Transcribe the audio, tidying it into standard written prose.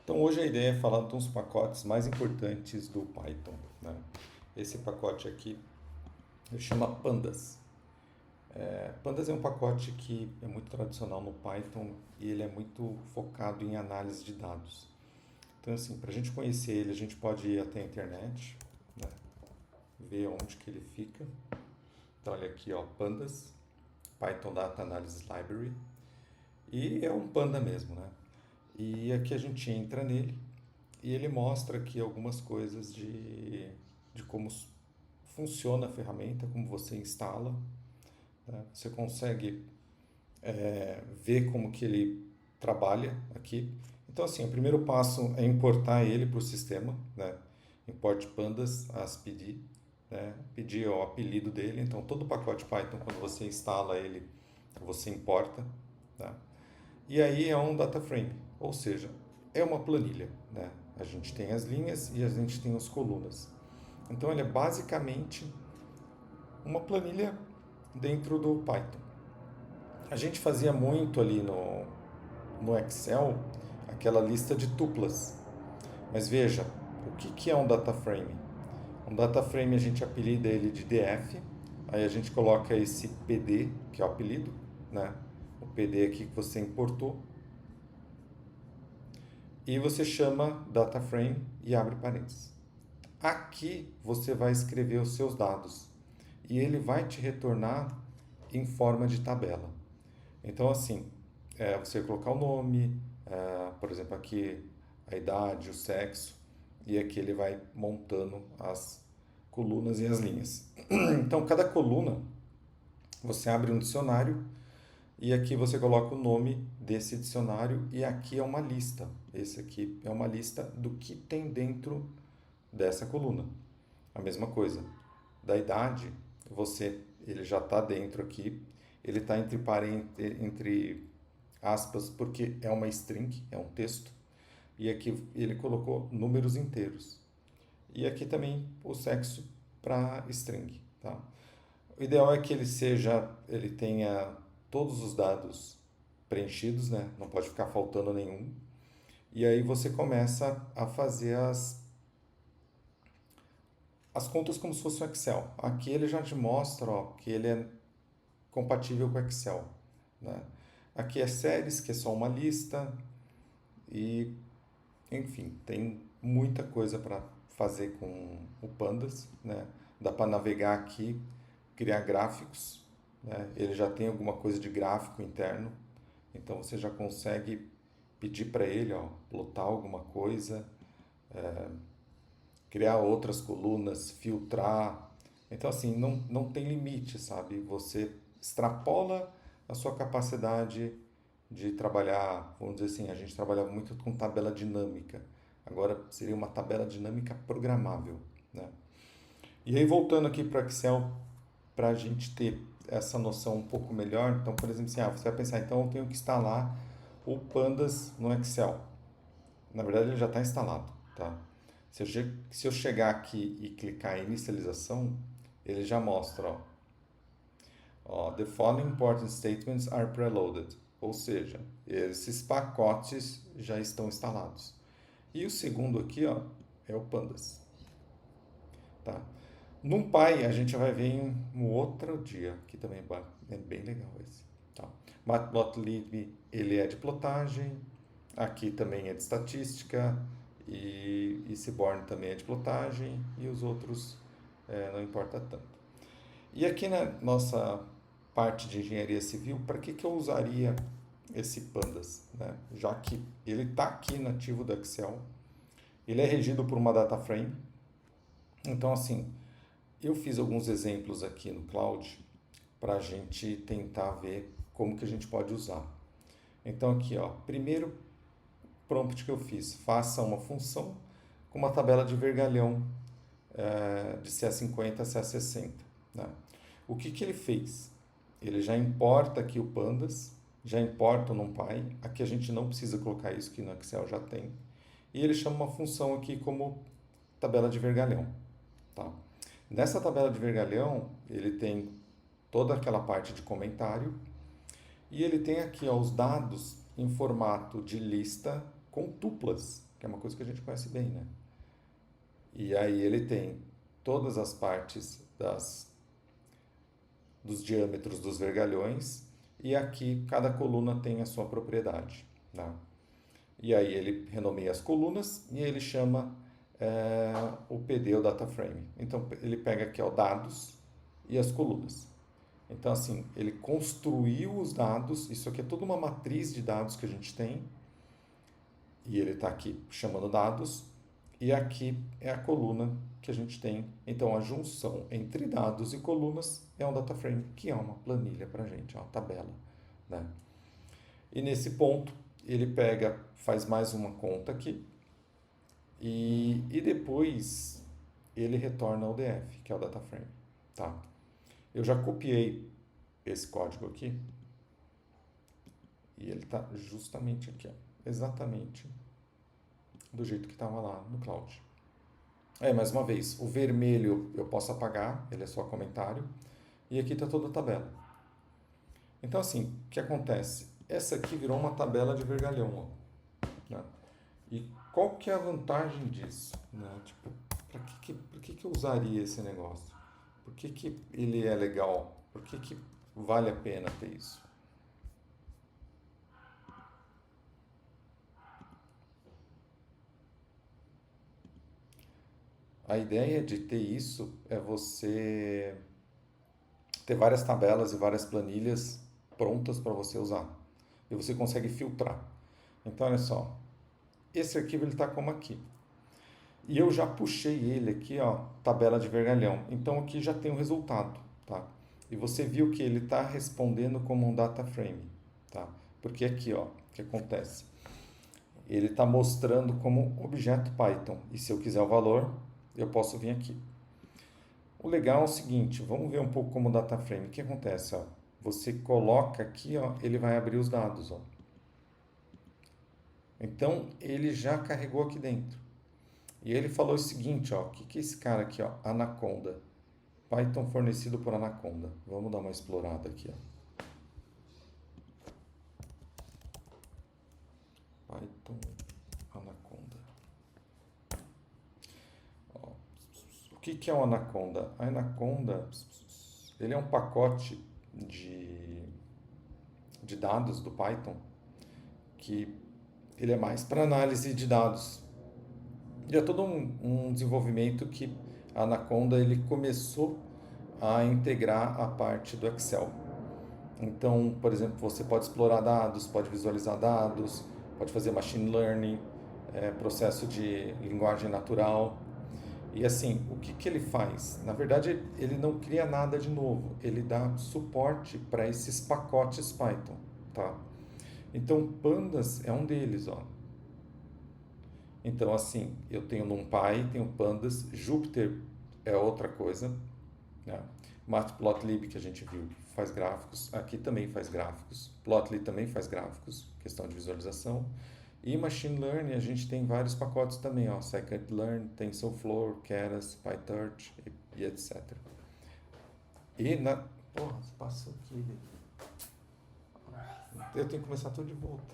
Então, hoje a ideia é falar de uns pacotes mais importantes do Python, né? Esse pacote aqui ele chama Pandas. Pandas é um pacote que é muito tradicional no Python e ele é muito focado em análise de dados. Então, assim, para a gente conhecer ele, a gente pode ir até a internet, né? Ver onde que ele fica. Então, olha aqui, ó, Pandas, Python Data Analysis Library. E é um panda mesmo, né? E aqui a gente entra nele e ele mostra aqui algumas coisas de como funciona a ferramenta, como você instala, né? Você consegue ver como que ele trabalha aqui. Então, assim, o primeiro passo é importar ele para o sistema, né? Import pandas as PD, né? PD é o apelido dele. Então, todo pacote Python, quando você instala ele, você importa, tá? E aí é um data frame, ou seja, é uma planilha, né? A gente tem as linhas e a gente tem as colunas. Então, ele é basicamente uma planilha dentro do Python. A gente fazia muito ali no Excel aquela lista de tuplas. Mas veja, o que é um data frame? Um data frame a gente apelida ele de DF, aí a gente coloca esse PD, que é o apelido, né? O PD aqui que você importou, e você chama data frame e abre parênteses. Aqui você vai escrever os seus dados e ele vai te retornar em forma de tabela. Então, assim, você colocar o nome, por exemplo, aqui a idade, o sexo, e aqui ele vai montando as colunas e as linhas. Então, cada coluna você abre um dicionário e aqui você coloca o nome desse dicionário e aqui é uma lista. Esse aqui é uma lista do que tem dentro dessa coluna. A mesma coisa. Da idade, ele já está dentro aqui. Ele está entre aspas porque é uma string, é um texto. E aqui ele colocou números inteiros. E aqui também o sexo para string, tá? O ideal é que ele tenha todos os dados preenchidos, né? Não pode ficar faltando nenhum. E aí você começa a fazer as contas como se fosse um Excel. Aqui ele já te mostra, ó, que ele é compatível com o Excel, né? Aqui é séries, que é só uma lista e, enfim, tem muita coisa para fazer com o Pandas, né? Dá para navegar aqui, criar gráficos, né? Ele já tem alguma coisa de gráfico interno, então você já consegue pedir para ele, ó, plotar alguma coisa, criar outras colunas, filtrar. Então, assim, não tem limite, sabe? Você extrapola a sua capacidade de trabalhar, vamos dizer assim, a gente trabalhava muito com tabela dinâmica. Agora seria uma tabela dinâmica programável, né? E aí, voltando aqui para o Excel, para a gente ter essa noção um pouco melhor, então, por exemplo, assim, você vai pensar, então eu tenho que instalar o Pandas no Excel. Na verdade, ele já está instalado, tá? Se eu chegar aqui e clicar em inicialização, ele já mostra, the following important statements are preloaded, ou seja, esses pacotes já estão instalados. E o segundo aqui, ó, é o Pandas, tá? NumPy a gente vai ver em um outro dia, que também é bem legal esse, tá? Matplotlib, ele é de plotagem, aqui também é de estatística, e Seaborn também é de plotagem, e os outros não importa tanto. E aqui na nossa parte de engenharia civil, para que eu usaria esse Pandas, né? Já que ele está aqui nativo do Excel, ele é regido por uma data frame. Então, assim, eu fiz alguns exemplos aqui no Cloud para a gente tentar ver como que a gente pode usar. Então, aqui, ó, primeiro prompt que eu fiz, faça uma função com uma tabela de vergalhão de CA50 a CA60, né? O que ele fez? Ele já importa aqui o Pandas, já importa o NumPy, aqui a gente não precisa colocar isso que no Excel já tem, e ele chama uma função aqui como tabela de vergalhão, tá? Nessa tabela de vergalhão, ele tem toda aquela parte de comentário e ele tem aqui ó, os dados em formato de lista com tuplas. que é uma coisa que a gente conhece bem, né? E aí ele tem todas as partes dos diâmetros dos vergalhões e aqui cada coluna tem a sua propriedade, né? E aí ele renomeia as colunas e ele chama o PD, o data frame. Então ele pega aqui ó, dados e as colunas. Então assim, ele construiu os dados, isso aqui é toda uma matriz de dados que a gente tem, e ele está aqui chamando dados, e aqui é a coluna que a gente tem. Então a junção entre dados e colunas é um data frame, que é uma planilha para a gente, é uma tabela, né? E nesse ponto ele pega, faz mais uma conta aqui, e depois ele retorna ao DF, que é o data frame, tá? Eu já copiei esse código aqui e ele está justamente aqui, ó, exatamente do jeito que estava lá no Cloud. Mais uma vez, o vermelho eu posso apagar, ele é só comentário, e aqui está toda a tabela. Então assim, o que acontece? Essa aqui virou uma tabela de vergalhão, ó, né? E qual que é a vantagem disso, né? Tipo, por que eu usaria esse negócio? Por que ele é legal? Por que vale a pena ter isso? A ideia de ter isso é você ter várias tabelas e várias planilhas prontas para você usar. E você consegue filtrar. Então, olha só. Esse arquivo ele está como aqui. E eu já puxei ele aqui, ó, tabela de vergalhão. Então aqui já tem o resultado, tá? E você viu que ele está respondendo como um data frame, tá? Porque aqui, ó, o que acontece? Ele está mostrando como objeto Python. E se eu quiser o valor, eu posso vir aqui. O legal é o seguinte, vamos ver um pouco como data frame. O que acontece, ó? Você coloca aqui, ó, ele vai abrir os dados, ó. Então ele já carregou aqui dentro. E ele falou o seguinte, ó, o que é esse cara aqui, ó, Anaconda. Python fornecido por Anaconda. Vamos dar uma explorada aqui, ó. Python Anaconda. Ó, o que é o Anaconda? A Anaconda, ele é um pacote de dados do Python que ele é mais para análise de dados. E é todo um desenvolvimento que a Anaconda ele começou a integrar a parte do Excel. Então, por exemplo, você pode explorar dados, pode visualizar dados, pode fazer machine learning, processo de linguagem natural. E assim, o que ele faz? Na verdade, ele não cria nada de novo, ele dá suporte para esses pacotes Python, tá? Então, Pandas é um deles, ó. Então, assim, eu tenho NumPy, tenho Pandas, Jupyter é outra coisa, né? Matplotlib, que a gente viu, faz gráficos, aqui também faz gráficos, Plotly também faz gráficos, questão de visualização. E Machine Learning, a gente tem vários pacotes também, ó, Scikit-learn, TensorFlow, Keras, PyTorch e etc. E na... Porra, passou aqui. Eu tenho que começar tudo de volta.